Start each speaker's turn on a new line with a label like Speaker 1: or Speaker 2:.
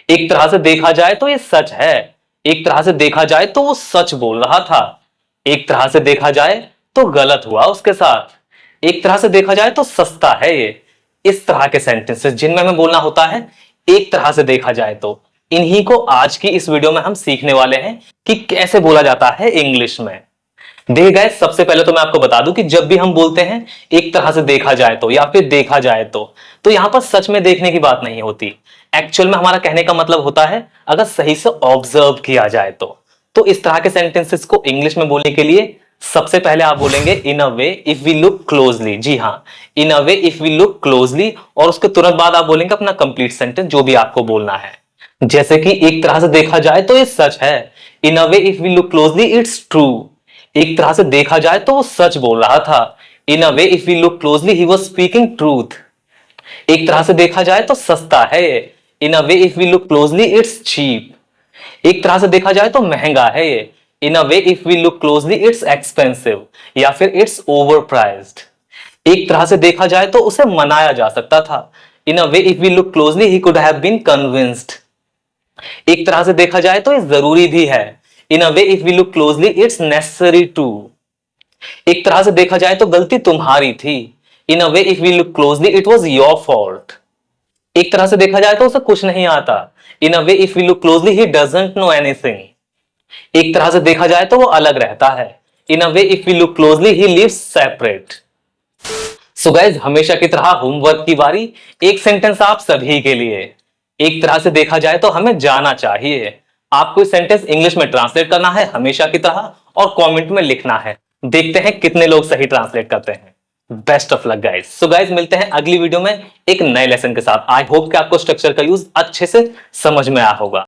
Speaker 1: एक तरह से देखा जाए तो ये सच है। एक तरह से देखा जाए तो वो सच बोल रहा था। एक तरह से देखा जाए तो गलत हुआ उसके साथ। एक तरह से देखा जाए तो सस्ता है ये। इस तरह के सेंटेंसेस जिनमें हमें बोलना होता है एक तरह से देखा जाए तो, इन्हीं को आज की इस वीडियो में हम सीखने वाले हैं कि कैसे बोला जाता है इंग्लिश में। देखिए गाइस, सबसे पहले तो मैं आपको बता दूं कि जब भी हम बोलते हैं एक तरह से देखा जाए तो या फिर देखा जाए तो यहां पर सच में देखने की बात नहीं होती। एक्चुअल में हमारा कहने का मतलब होता है अगर सही से ऑब्जर्व किया जाए तो इस तरह के सेंटेंसेस को इंग्लिश में बोलने के लिए सबसे पहले आप बोलेंगे in a way if we look closely. जी हाँ, in a way if we look closely, और उसके तुरंत बाद आप बोलेंगे अपना कंप्लीट सेंटेंस जो भी आपको बोलना है। जैसे कि एक तरह से देखा जाए तो ये सच है। In a way if we look closely it's true. एक तरह से देखा जाए तो वो सच बोल रहा था। In a way if we look closely he was speaking truth. एक तरह से देखा जाए तो सस्ता है ये। In a way if we look closely it's cheap. एक तरह से देखा जाए तो महंगा है ये। In a way if we look closely it's expensive, या फिर इट्स ओवर प्राइस्ड। एक तरह से देखा जाए तो उसे मनाया जा सकता था। In a way if we look closely he could have been convinced. एक तरह से देखा जाए तो ये जरूरी भी है। In a way if we look closely it's necessary too. एक तरह से देखा जाए तो गलती तुम्हारी थी। In a way if we look closely it was your fault. एक तरह से देखा जाए तो उसे कुछ नहीं आता। In a way if we look closely he doesn't know anything. एक तरह से देखा जाए तो वो अलग रहता है। In a way if we look closely he lives separate. So guys, हमेशा की तरह होमवर्क की बारी। एक सेंटेंस आप सभी के लिए। एक तरह से देखा जाए तो हमें जाना चाहिए। आपको इस सेंटेंस इंग्लिश में ट्रांसलेट करना है हमेशा की तरह, और कमेंट में लिखना है। देखते हैं कितने लोग सही ट्रांसलेट करते हैं। Best of luck guys. So guys, मिलते हैं अगली वीडियो में एक नए लेसन के साथ। आई होप कि आपको स्ट्रक्चर का यूज अच्छे से समझ में आया होगा।